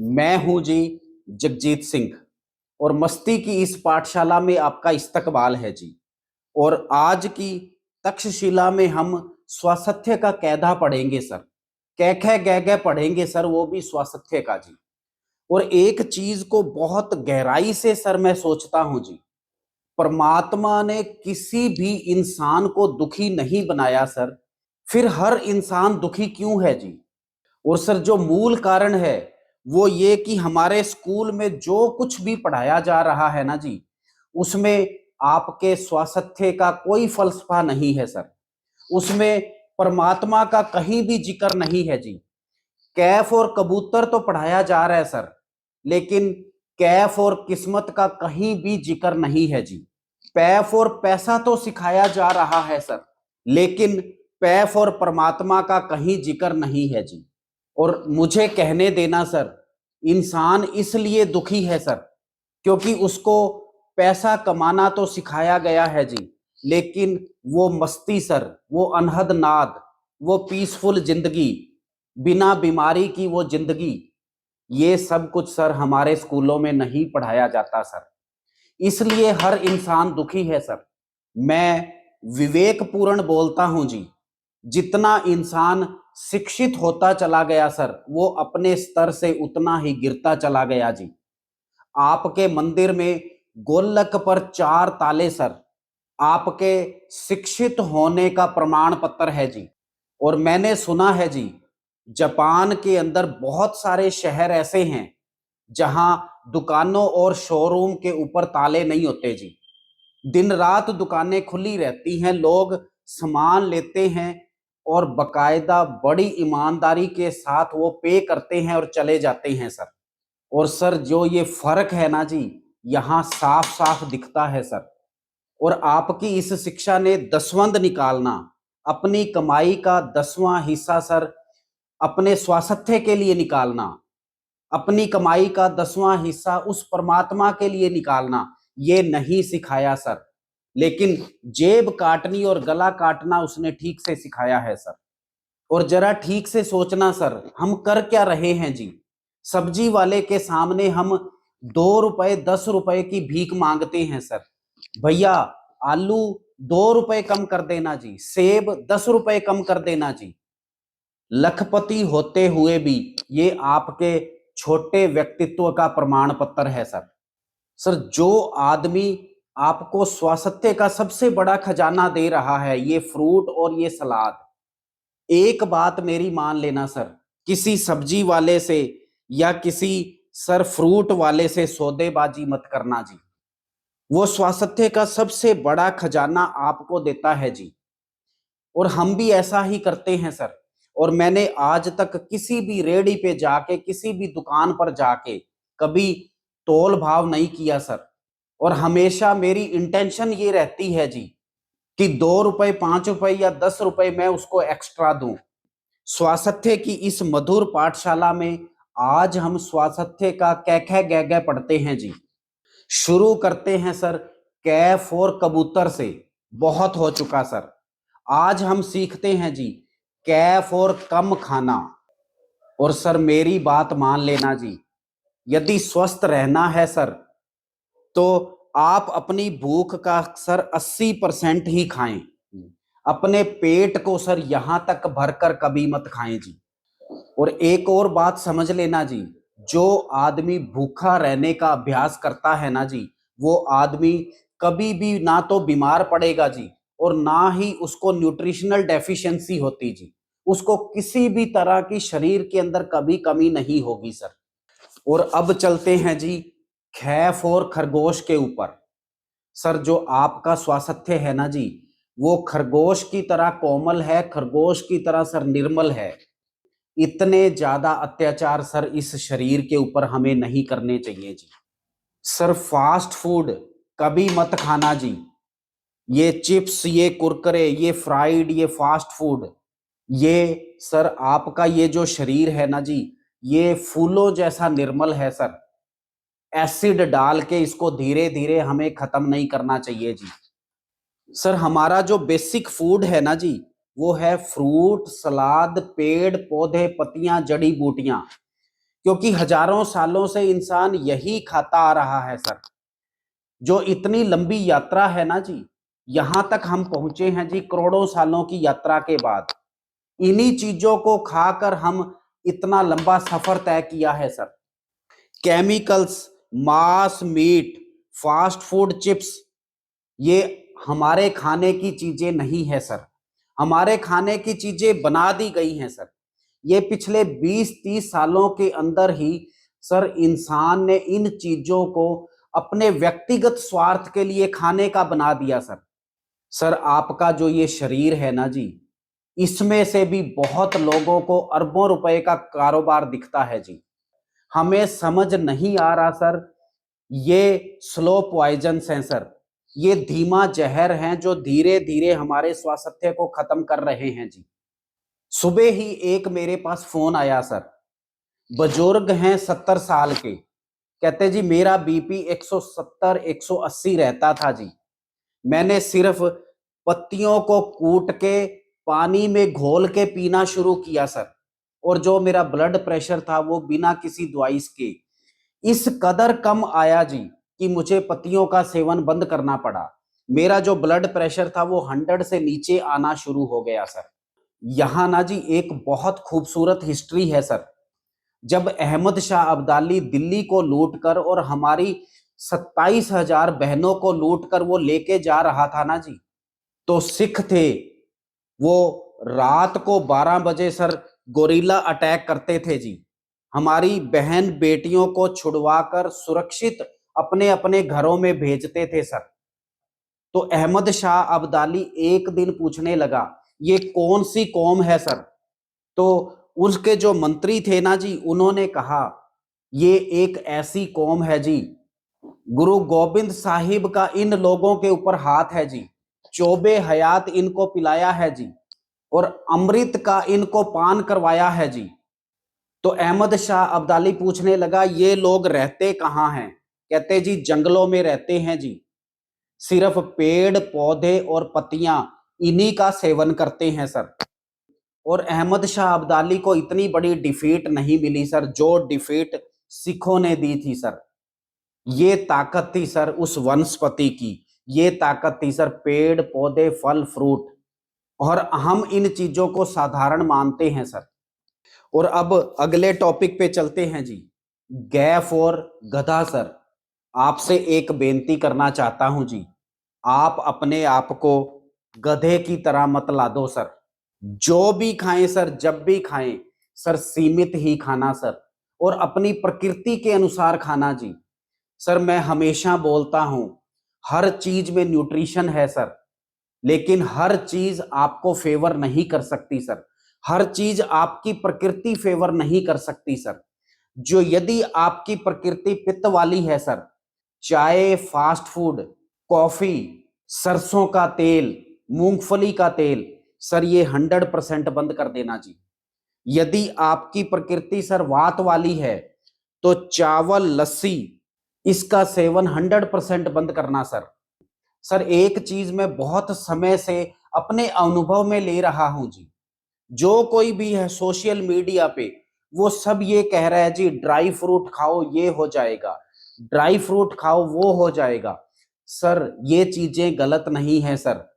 मैं हूं जी जगजीत सिंह और मस्ती की इस पाठशाला में आपका इस्तकबाल है जी। और आज की तक्षशिला में हम स्वास्थ्य का कैदा पढ़ेंगे सर। कै खे गै गै पढ़ेंगे सर, वो भी स्वास्थ्य का जी। और एक चीज को बहुत गहराई से सर मैं सोचता हूं जी, परमात्मा ने किसी भी इंसान को दुखी नहीं बनाया सर, फिर हर इंसान दुखी क्यों है जी? और सर जो मूल कारण है वो ये कि हमारे स्कूल में जो कुछ भी पढ़ाया जा रहा है ना जी, उसमें आपके स्वास्थ्य का कोई फलसफा नहीं है सर। उसमें परमात्मा का कहीं भी जिक्र नहीं है जी। कैफ और कबूतर तो पढ़ाया जा रहा है सर, लेकिन कैफ और किस्मत का कहीं भी जिक्र नहीं है जी। पैफ और पैसा तो सिखाया जा रहा है सर, लेकिन पैफ और परमात्मा का कहीं जिक्र नहीं है जी। और मुझे कहने देना सर, इंसान इसलिए दुखी है सर क्योंकि उसको पैसा कमाना तो सिखाया गया है जी, लेकिन वो मस्ती सर, वो अनहद नाद, वो पीसफुल जिंदगी, बिना बीमारी की वो जिंदगी, ये सब कुछ सर हमारे स्कूलों में नहीं पढ़ाया जाता सर। इसलिए हर इंसान दुखी है सर। मैं विवेकपूर्ण बोलता हूं जी। जितना इंसान शिक्षित होता चला गया सर, वो अपने स्तर से उतना ही गिरता चला गया जी। आपके मंदिर में गोलक पर 4 ताले सर, आपके शिक्षित होने का प्रमाण पत्र है जी। और मैंने सुना है जी, जापान के अंदर बहुत सारे शहर ऐसे हैं जहां दुकानों और शोरूम के ऊपर ताले नहीं होते जी। दिन रात दुकानें खुली रहती हैं, लोग सामान लेते हैं और बकायदा बड़ी ईमानदारी के साथ वो पे करते हैं और चले जाते हैं सर। और सर जो ये फर्क है ना जी, यहाँ साफ साफ दिखता है सर। और आपकी इस शिक्षा ने दसवंध निकालना, अपनी कमाई का 10वां हिस्सा सर अपने स्वास्थ्य के लिए निकालना, अपनी कमाई का 10वां हिस्सा उस परमात्मा के लिए निकालना, ये नहीं सिखाया सर। लेकिन जेब काटनी और गला काटना उसने ठीक से सिखाया है सर। और जरा ठीक से सोचना सर, हम कर क्या रहे हैं जी? सब्जी वाले के सामने हम 2 रुपए 10 रुपए की भीख मांगते हैं सर। भैया आलू 2 रुपए कम कर देना जी, सेब 10 रुपए कम कर देना जी। लखपति होते हुए भी ये आपके छोटे व्यक्तित्व का प्रमाण पत्र है सर। सर जो आदमी आपको स्वास्थ्य का सबसे बड़ा खजाना दे रहा है, ये फ्रूट और ये सलाद, एक बात मेरी मान लेना सर, किसी सब्जी वाले से या किसी सर फ्रूट वाले से सौदेबाजी मत करना जी। वो स्वास्थ्य का सबसे बड़ा खजाना आपको देता है जी। और हम भी ऐसा ही करते हैं सर। और मैंने आज तक किसी भी रेहड़ी पे जाके, किसी भी दुकान पर जाके कभी तोल भाव नहीं किया सर। और हमेशा मेरी इंटेंशन ये रहती है जी कि 2 रुपए 5 रुपए या 10 रुपए मैं उसको एक्स्ट्रा दूं। स्वास्थ्य की इस मधुर पाठशाला में आज हम स्वास्थ्य का कै खे गै गै पढ़ते हैं जी। शुरू करते हैं सर कैफ और कबूतर से। बहुत हो चुका सर। आज हम सीखते हैं जी कैफ और कम खाना। और सर मेरी बात मान लेना जी, यदि स्वस्थ रहना है सर, तो आप अपनी भूख का सर 80% ही खाएं। अपने पेट को सर यहां तक भरकर कभी मत खाएं जी। और एक और बात समझ लेना जी, जो आदमी भूखा रहने का अभ्यास करता है ना जी, वो आदमी कभी भी ना तो बीमार पड़ेगा जी, और ना ही उसको न्यूट्रिशनल डेफिशिएंसी होती जी। उसको किसी भी तरह की शरीर के अंदर कभी कमी नहीं होगी सर। और अब चलते हैं जी खैफ और खरगोश के ऊपर। सर जो आपका स्वास्थ्य है ना जी, वो खरगोश की तरह कोमल है, खरगोश की तरह सर निर्मल है। इतने ज्यादा अत्याचार सर इस शरीर के ऊपर हमें नहीं करने चाहिए जी। सर फास्ट फूड कभी मत खाना जी। ये चिप्स, ये कुरकुरे, ये फ्राइड, ये फास्ट फूड, ये सर आपका ये जो शरीर है ना जी, ये फूलों जैसा निर्मल है सर। एसिड डाल के इसको धीरे धीरे हमें खत्म नहीं करना चाहिए जी। सर हमारा जो बेसिक फूड है ना जी, वो है फ्रूट, सलाद, पेड़ पौधे, पत्तियां, जड़ी बूटियां। क्योंकि हजारों सालों से इंसान यही खाता आ रहा है सर। जो इतनी लंबी यात्रा है ना जी, यहां तक हम पहुंचे हैं जी करोड़ों सालों की यात्रा के बाद। इन्हीं चीजों को खाकर हम इतना लंबा सफर तय किया है सर। केमिकल्स, मांस, मीट, फास्ट फूड, चिप्स, ये हमारे खाने की चीजें नहीं है सर। हमारे खाने की चीजें बना दी गई हैं सर। ये पिछले 20-30 सालों के अंदर ही सर इंसान ने इन चीजों को अपने व्यक्तिगत स्वार्थ के लिए खाने का बना दिया सर। सर आपका जो ये शरीर है ना जी, इसमें से भी बहुत लोगों को अरबों रुपए का कारोबार दिखता है जी। हमें समझ नहीं आ रहा सर, ये स्लो पॉइजन्स हैं सर। ये धीमा जहर हैं जो धीरे धीरे हमारे स्वास्थ्य को खत्म कर रहे हैं जी। सुबह ही एक मेरे पास फोन आया सर, बुजुर्ग हैं 70 साल के, कहते जी मेरा बीपी 170 180 रहता था जी। मैंने सिर्फ पत्तियों को कूट के पानी में घोल के पीना शुरू किया सर, और जो मेरा ब्लड प्रेशर था वो बिना किसी दवाई के इस कदर कम आया जी कि मुझे पत्तियों का सेवन बंद करना पड़ा। मेरा जो ब्लड प्रेशर था वो 100 से नीचे आना शुरू हो गया सर। यहाँ ना जी एक बहुत खूबसूरत हिस्ट्री है सर। जब अहमद शाह अब्दाली दिल्ली को लूटकर और हमारी 27,000 बहनों को लूटकर वो लेके जा रहा था ना जी, तो सिख थे वो रात को 12 बजे सर गोरिल्ला अटैक करते थे जी। हमारी बहन बेटियों को छुड़वाकर सुरक्षित अपने अपने घरों में भेजते थे सर। तो अहमद शाह अब्दाली एक दिन पूछने लगा ये कौन सी कौम है सर। तो उसके जो मंत्री थे ना जी, उन्होंने कहा ये एक ऐसी कौम है जी, गुरु गोबिंद साहिब का इन लोगों के ऊपर हाथ है जी, चौबे हयात इनको पिलाया है जी, और अमृत का इनको पान करवाया है जी। तो अहमद शाह अब्दाली पूछने लगा ये लोग रहते कहाँ हैं। कहते जी जंगलों में रहते हैं जी, सिर्फ पेड़ पौधे और पत्तियां इन्हीं का सेवन करते हैं सर। और अहमद शाह अब्दाली को इतनी बड़ी डिफीट नहीं मिली सर जो डिफीट सिखों ने दी थी सर। ये ताकत थी सर उस वनस्पति की, ये ताकत थी सर पेड़ पौधे फल फ्रूट, और हम इन चीजों को साधारण मानते हैं सर। और अब अगले टॉपिक पे चलते हैं जी, गैफ और गधा सर। आपसे एक बेनती करना चाहता हूं जी, आप अपने आप को गधे की तरह मत ला दो सर। जो भी खाएं सर, जब भी खाएं सर, सीमित ही खाना सर, और अपनी प्रकृति के अनुसार खाना जी। सर मैं हमेशा बोलता हूं हर चीज में न्यूट्रिशन है सर, लेकिन हर चीज आपको फेवर नहीं कर सकती सर। हर चीज आपकी प्रकृति फेवर नहीं कर सकती सर। जो यदि आपकी प्रकृति पित्त वाली है सर, चाय, फास्ट फूड, कॉफी, सरसों का तेल, मूंगफली का तेल, सर ये 100% बंद कर देना जी। यदि आपकी प्रकृति सर वात वाली है तो चावल, लस्सी, इसका सेवन 100% बंद करना सर। सर एक चीज मैं बहुत समय से अपने अनुभव में ले रहा हूं जी, जो कोई भी है सोशल मीडिया पे वो सब ये कह रहा है जी ड्राई फ्रूट खाओ ये हो जाएगा, ड्राई फ्रूट खाओ वो हो जाएगा। सर ये चीजें गलत नहीं है सर।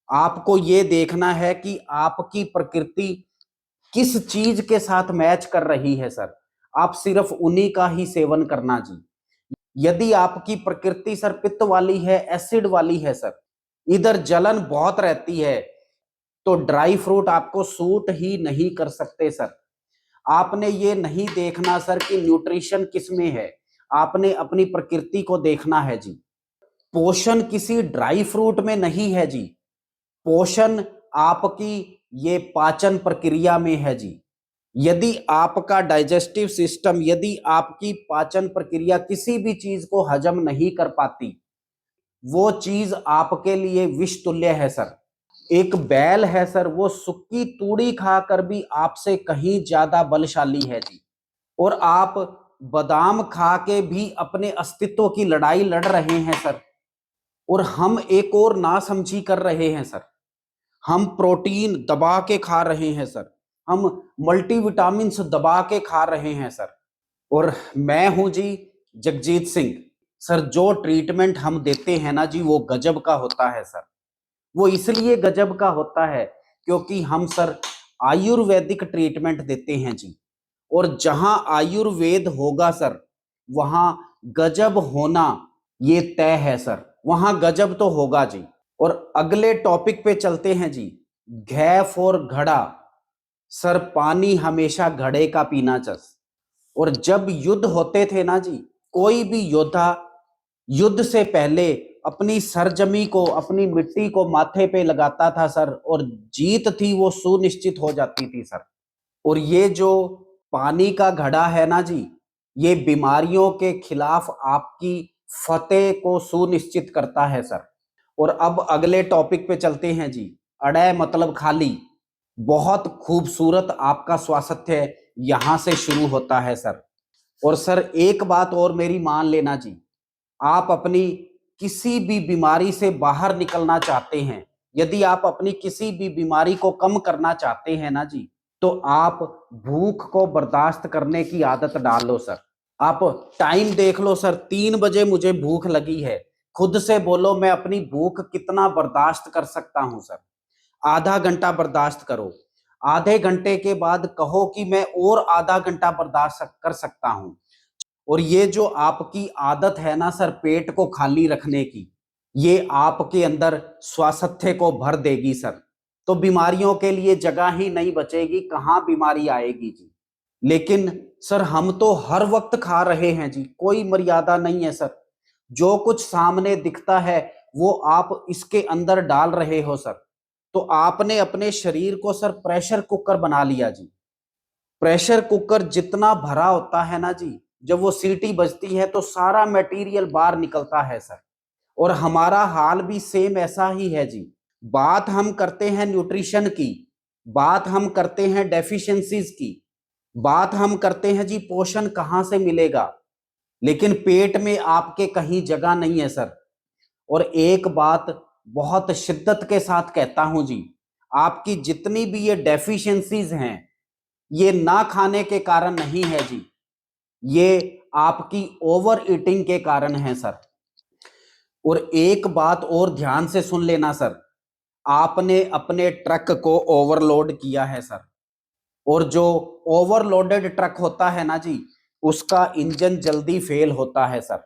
आपको ये देखना है कि आपकी प्रकृति किस चीज के साथ मैच कर रही है सर। आप सिर्फ उन्हीं का ही सेवन करना जी। यदि आपकी प्रकृति सर पित्त वाली है, एसिड वाली है सर, इधर जलन बहुत रहती है, तो ड्राई फ्रूट आपको सूट ही नहीं कर सकते सर। आपने ये नहीं देखना सर कि न्यूट्रिशन किस में है, आपने अपनी प्रकृति को देखना है जी। पोषण किसी ड्राई फ्रूट में नहीं है जी, पोषण आपकी ये पाचन प्रक्रिया में है जी। यदि आपका डाइजेस्टिव सिस्टम, यदि आपकी पाचन प्रक्रिया किसी भी चीज को हजम नहीं कर पाती, वो चीज आपके लिए विष तुल्य है सर। एक बैल है सर, वो सूखी तूड़ी खाकर भी आपसे कहीं ज्यादा बलशाली है जी। और आप बादाम खा के भी अपने अस्तित्व की लड़ाई लड़ रहे हैं सर, और हम एक और नासमझी कर रहे हैं सर। हम प्रोटीन दबा के खा रहे हैं सर, हम मल्टीविटामिन्स दबा के खा रहे हैं सर, और मैं हूं जी जगजीत सिंह। सर जो ट्रीटमेंट हम देते हैं ना जी, वो गजब का होता है सर। वो इसलिए गजब का होता है क्योंकि हम सर आयुर्वेदिक ट्रीटमेंट देते हैं जी। और जहां आयुर्वेद होगा सर, वहां गजब होना ये तय है सर। वहां गजब तो होगा जी। और अगले टॉपिक पे चलते हैं जी। घै और घड़ा। सर पानी हमेशा घड़े का पीना चस। और जब युद्ध होते थे ना जी, कोई भी योद्धा युद्ध से पहले अपनी सरजमी को, अपनी मिट्टी को माथे पे लगाता था सर, और जीत थी वो सुनिश्चित हो जाती थी सर। और ये जो पानी का घड़ा है ना जी, ये बीमारियों के खिलाफ आपकी फतेह को सुनिश्चित करता है सर। और अब अगले टॉपिक पे चलते हैं जी। अड़े मतलब खाली। बहुत खूबसूरत आपका स्वास्थ्य यहां से शुरू होता है सर। और सर एक बात और मेरी मान लेना जी, आप अपनी किसी भी बीमारी से बाहर निकलना चाहते हैं, यदि आप अपनी किसी भी बीमारी को कम करना चाहते हैं ना जी, तो आप भूख को बर्दाश्त करने की आदत डाल लो सर। आप टाइम देख लो सर, 3 बजे मुझे भूख लगी है। खुद से बोलो मैं अपनी भूख कितना बर्दाश्त कर सकता हूं सर। आधा घंटा बर्दाश्त करो। आधे घंटे के बाद कहो कि मैं और आधा घंटा बर्दाश्त कर सकता हूं। और ये जो आपकी आदत है ना सर, पेट को खाली रखने की, ये आपके अंदर स्वास्थ्य को भर देगी सर। तो बीमारियों के लिए जगह ही नहीं बचेगी, कहाँ बीमारी आएगी जी। लेकिन सर हम तो हर वक्त खा रहे हैं जी, कोई मर्यादा नहीं है सर। जो कुछ सामने दिखता है वो आप इसके अंदर डाल रहे हो सर। तो आपने अपने शरीर को सर प्रेशर कुकर बना लिया जी। प्रेशर कुकर जितना भरा होता है ना जी, जब वो सीटी बजती है तो सारा मटेरियल बाहर निकलता है सर। और हमारा हाल भी सेम ऐसा ही है जी। बात हम करते हैं न्यूट्रिशन की, बात हम करते हैं डेफिशिएंसीज की, बात हम करते हैं जी पोषण कहाँ से मिलेगा, लेकिन पेट में आपके कहीं जगह नहीं है सर। और एक बात बहुत शिद्दत के साथ कहता हूं जी, आपकी जितनी भी ये डेफिशिएंसीज हैं, ये ना खाने के कारण नहीं है जी, ये आपकी ओवर ईटिंग के कारण है सर। और एक बात और ध्यान से सुन लेना सर, आपने अपने ट्रक को ओवरलोड किया है सर। और जो ओवरलोडेड ट्रक होता है ना जी, उसका इंजन जल्दी फेल होता है सर।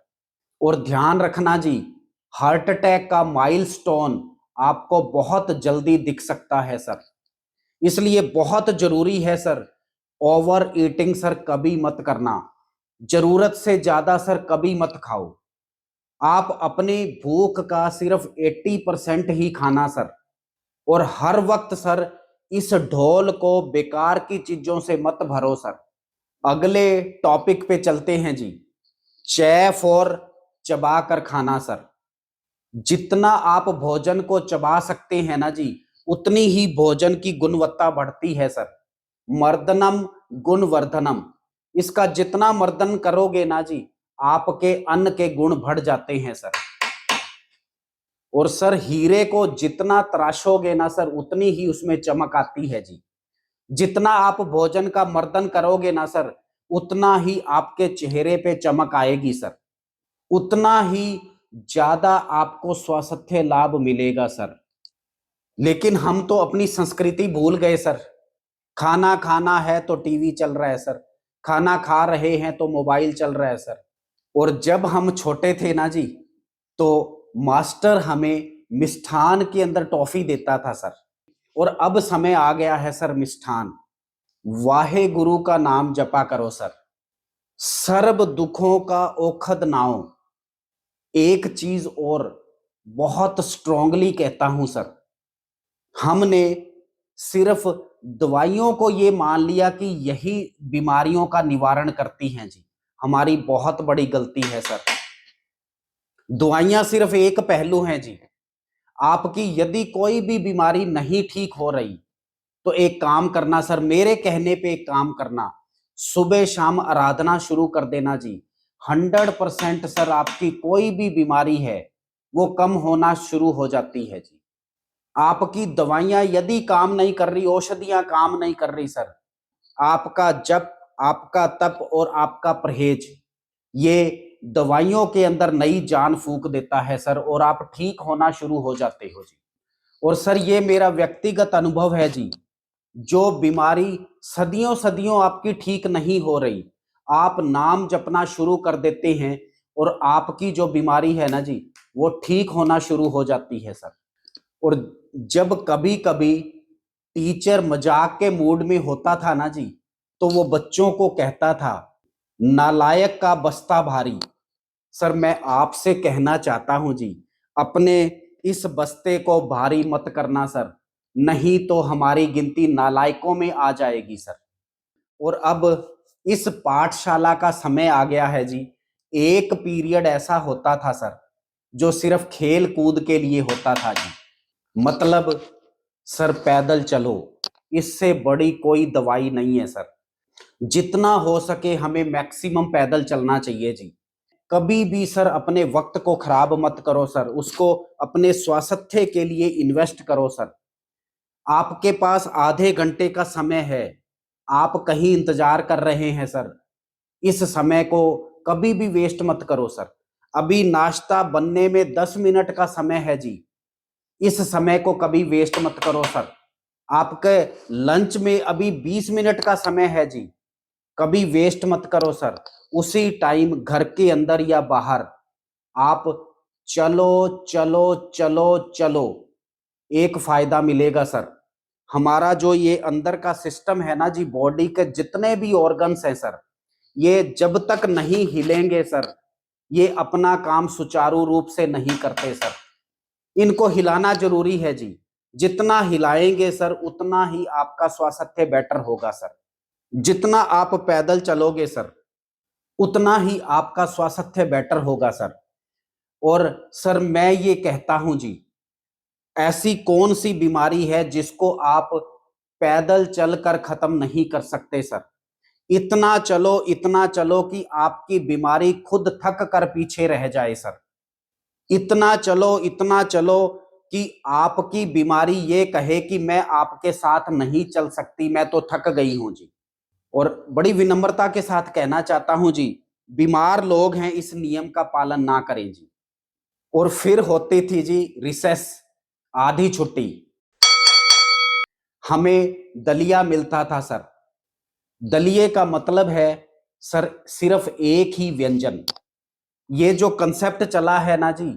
और ध्यान रखना जी, हार्ट अटैक का माइलस्टोन आपको बहुत जल्दी दिख सकता है सर। इसलिए बहुत जरूरी है सर, ओवर ईटिंग सर कभी मत करना। जरूरत से ज्यादा सर कभी मत खाओ। आप अपनी भूख का सिर्फ 80% ही खाना सर। और हर वक्त सर इस ढोल को बेकार की चीजों से मत भरो सर। अगले टॉपिक पे चलते हैं जी। चैफ और चबा कर खाना सर। जितना आप भोजन को चबा सकते हैं ना जी, उतनी ही भोजन की गुणवत्ता बढ़ती है सर। मर्दनम गुणवर्धनम। इसका जितना मर्दन करोगे ना जी, आपके अन्न के गुण बढ़ जाते हैं सर। और सर हीरे को जितना तराशोगे ना सर, उतनी ही उसमें चमक आती है जी। जितना आप भोजन का मर्दन करोगे ना सर, उतना ही आपके चेहरे पे चमक आएगी सर। उतना ही ज्यादा आपको स्वास्थ्य लाभ मिलेगा सर। लेकिन हम तो अपनी संस्कृति भूल गए सर। खाना खाना है तो टीवी चल रहा है सर, खाना खा रहे हैं तो मोबाइल चल रहा है सर। और जब हम छोटे थे ना जी, तो मास्टर हमें मिष्ठान के अंदर टॉफी देता था सर। और अब समय आ गया है सर मिष्ठान। वाहे गुरु का नाम जपा करो सर। सर्व दुखों का औखद नाओ। एक चीज और बहुत स्ट्रांगली कहता हूं सर, हमने सिर्फ दवाइयों को ये मान लिया कि यही बीमारियों का निवारण करती हैं जी। हमारी बहुत बड़ी गलती है सर। दवाइयां सिर्फ एक पहलू हैं जी। आपकी यदि कोई भी बीमारी नहीं ठीक हो रही, तो एक काम करना सर, मेरे कहने पे एक काम करना, सुबह शाम आराधना शुरू कर देना जी। 100% सर आपकी कोई भी बीमारी है वो कम होना शुरू हो जाती है जी। आपकी दवाइयां यदि काम नहीं कर रही, औषधियां काम नहीं कर रही सर, आपका जप, आपका तप और आपका परहेज ये दवाइयों के अंदर नई जान फूंक देता है सर, और आप ठीक होना शुरू हो जाते हो जी। और सर ये मेरा व्यक्तिगत अनुभव है जी। जो बीमारी सदियों सदियों आपकी ठीक नहीं हो रही, आप नाम जपना शुरू कर देते हैं और आपकी जो बीमारी है ना जी, वो ठीक होना शुरू हो जाती है सर। और जब कभी कभी टीचर मजाक के मूड में होता था ना जी, तो वो बच्चों को कहता था, नालायक का बस्ता भारी। सर मैं आपसे कहना चाहता हूं जी, अपने इस बस्ते को भारी मत करना सर, नहीं तो हमारी गिनती नालायकों में आ जाएगी सर। और अब इस पाठशाला का समय आ गया है जी। एक पीरियड ऐसा होता था सर, जो सिर्फ खेल कूद के लिए होता था जी। मतलब सर पैदल चलो, इससे बड़ी कोई दवाई नहीं है सर। जितना हो सके हमें मैक्सिमम पैदल चलना चाहिए जी। कभी भी सर अपने वक्त को खराब मत करो सर, उसको अपने स्वास्थ्य के लिए इन्वेस्ट करो सर। आपके पास आधे घंटे का समय है, आप कहीं इंतजार कर रहे हैं सर, इस समय को कभी भी वेस्ट मत करो सर। अभी नाश्ता बनने में 10 मिनट का समय है जी, इस समय को कभी वेस्ट मत करो सर। आपके लंच में अभी 20 मिनट का समय है जी, कभी वेस्ट मत करो सर। उसी टाइम घर के अंदर या बाहर आप चलो चलो चलो चलो, एक फायदा मिलेगा सर। हमारा जो ये अंदर का सिस्टम है ना जी, बॉडी के जितने भी ऑर्गन्स हैं सर, ये जब तक नहीं हिलेंगे सर, ये अपना काम सुचारू रूप से नहीं करते सर। इनको हिलाना जरूरी है जी। जितना हिलाएंगे सर उतना ही आपका स्वास्थ्य बेटर होगा सर। जितना आप पैदल चलोगे सर, उतना ही आपका स्वास्थ्य बेटर होगा सर। और सर मैं ये कहता हूं जी, ऐसी कौन सी बीमारी है जिसको आप पैदल चलकर खत्म नहीं कर सकते सर। इतना चलो कि आपकी बीमारी खुद थक कर पीछे रह जाए सर। इतना चलो कि आपकी बीमारी ये कहे कि मैं आपके साथ नहीं चल सकती, मैं तो थक गई हूं जी। और बड़ी विनम्रता के साथ कहना चाहता हूं जी, बीमार लोग हैं इस नियम का पालन ना करें जी। और फिर होती थी जी रिसेस, आधी छुट्टी, हमें दलिया मिलता था सर। दलिए का मतलब है सर सिर्फ एक ही व्यंजन। ये जो कंसेप्ट चला है ना जी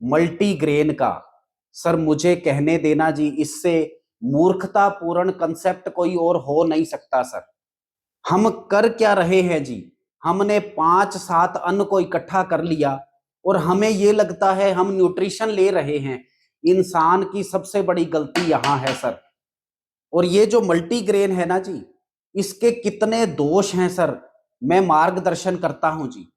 मल्टीग्रेन का, सर मुझे कहने देना जी, इससे मूर्खतापूर्ण कंसेप्ट कोई और हो नहीं सकता सर। हम कर क्या रहे हैं जी, हमने 5-7 अन्न को इकट्ठा कर लिया और हमें ये लगता है हम न्यूट्रिशन ले रहे हैं। इंसान की सबसे बड़ी गलती यहां है सर। और ये जो मल्टीग्रेन है ना जी, इसके कितने दोष हैं सर, मैं मार्गदर्शन करता हूं जी।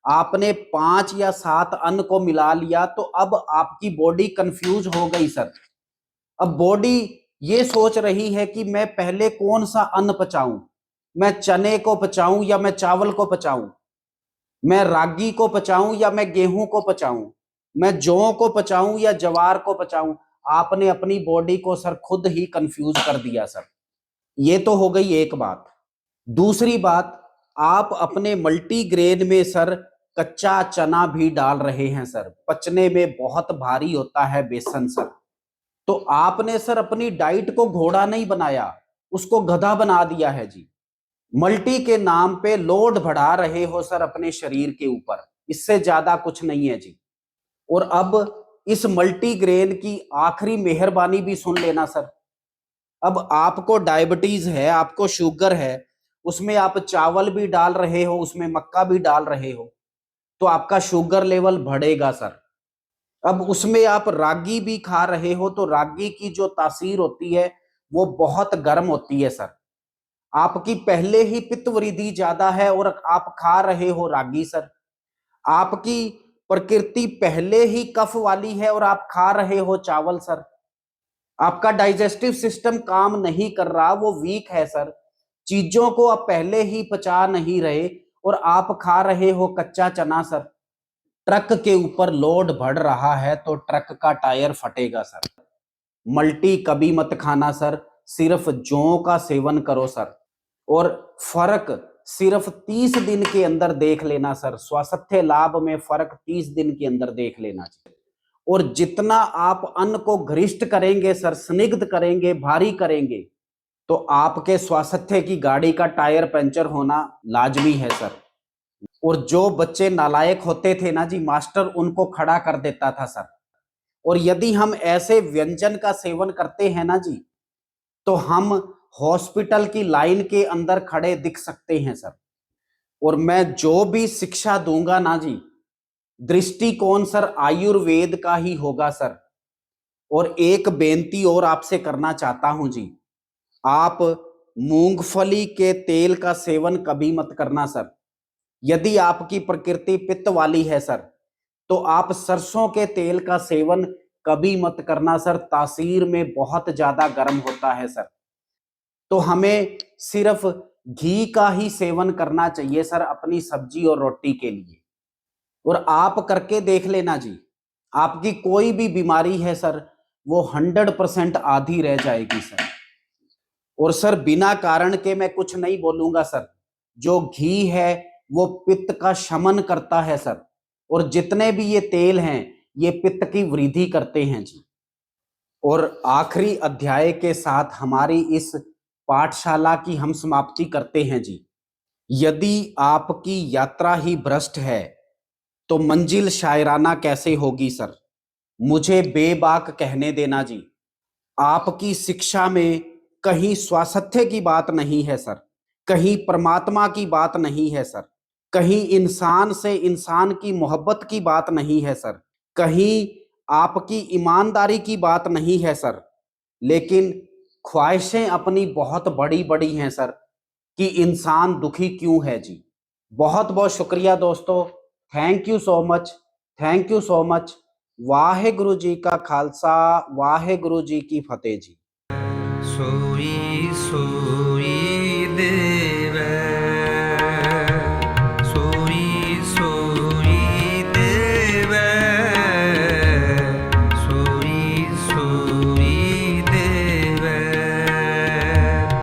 आपने 5 या 7 अन्न को मिला लिया तो अब आपकी बॉडी कंफ्यूज हो गई सर। अब बॉडी ये सोच रही है कि मैं पहले कौन सा अन्न पचाऊं, मैं चने को पचाऊं या मैं चावल को पचाऊं, मैं रागी को पचाऊं या मैं गेहूं को पचाऊं, मैं जौ को पचाऊं या जवार को पचाऊं। आपने अपनी बॉडी को सर खुद ही कंफ्यूज कर दिया सर। ये तो हो गई एक बात। दूसरी बात, आप अपने मल्टीग्रेन में सर कच्चा चना भी डाल रहे हैं सर। पचने में बहुत भारी होता है बेसन सर। तो आपने सर अपनी डाइट को घोड़ा नहीं बनाया, उसको गधा बना दिया है जी। मल्टी के नाम पे लोड बढ़ा रहे हो सर अपने शरीर के ऊपर, इससे ज्यादा कुछ नहीं है जी। और अब इस मल्टीग्रेन की आखिरी मेहरबानी भी सुन लेना सर। अब आपको डायबिटीज है, आपको शुगर है, उसमें आप चावल भी डाल रहे हो, उसमें मक्का भी डाल रहे हो, तो आपका शुगर लेवल बढ़ेगा सर। अब उसमें आप रागी भी खा रहे हो तो रागी की जो तासीर होती है वो बहुत गर्म होती है सर। आपकी पहले ही पित्त वृद्धि ज्यादा है और आप खा रहे हो रागी सर। आपकी प्रकृति पहले ही कफ वाली है और आप खा रहे हो चावल सर। आपका डाइजेस्टिव सिस्टम काम नहीं कर रहा, वो वीक है सर। चीजों को आप पहले ही पचा नहीं रहे और आप खा रहे हो कच्चा चना सर। ट्रक के ऊपर लोड बढ़ रहा है तो ट्रक का टायर फटेगा सर। मल्टी कभी मत खाना सर, सिर्फ जौ का सेवन करो सर। और फर्क सिर्फ 30 दिन के अंदर देख लेना सर, स्वास्थ्य लाभ में फर्क 30 दिन के अंदर देख लेना चाहिए। और जितना आप अन्न को घरिष्ठ करेंगे सर, स्निग्ध करेंगे, भारी करेंगे, तो आपके स्वास्थ्य की गाड़ी का टायर पंचर होना लाजमी है सर। और जो बच्चे नालायक होते थे ना जी, मास्टर उनको खड़ा कर देता था सर। और यदि हम ऐसे व्यंजन का सेवन करते हैं ना जी, तो हम हॉस्पिटल की लाइन के अंदर खड़े दिख सकते हैं सर। और मैं जो भी शिक्षा दूंगा ना जी, दृष्टिकोण सर आयुर्वेद का ही होगा सर। और एक बेनती और आपसे करना चाहता हूं जी, आप मूंगफली के तेल का सेवन कभी मत करना सर। यदि आपकी प्रकृति पित्त वाली है सर, तो आप सरसों के तेल का सेवन कभी मत करना सर, तासीर में बहुत ज्यादा गर्म होता है सर। तो हमें सिर्फ घी का ही सेवन करना चाहिए सर अपनी सब्जी और रोटी के लिए। और आप करके देख लेना जी, आपकी कोई भी बीमारी है सर, वो 100% आधी रह जाएगी सर। और सर बिना कारण के मैं कुछ नहीं बोलूंगा सर, जो घी है वो पित्त का शमन करता है सर। और जितने भी ये तेल हैं, ये पित्त की वृद्धि करते हैं जी। और आखिरी अध्याय के साथ हमारी इस पाठशाला की हम समाप्ति करते हैं जी। यदि आपकी यात्रा ही भ्रष्ट है, तो मंजिल शायराना कैसे होगी सर? मुझे बेबाक कहने देना जी। आपकी शिक्षा में कहीं स्वास्थ्य की बात नहीं है सर, कहीं परमात्मा की बात नहीं है सर, कहीं इंसान से इंसान की मोहब्बत की बात नहीं है सर, कहीं आपकी ईमानदारी की बात नहीं है सर। लेकिन ख्वाहिशें अपनी बहुत बड़ी बड़ी हैं सर, कि इंसान दुखी क्यों है जी। बहुत बहुत शुक्रिया दोस्तों, thank you so much, thank you so much. Waheguru ji का खालसा, वाहेगुरु जी की फतेह जी। सोई सोई दे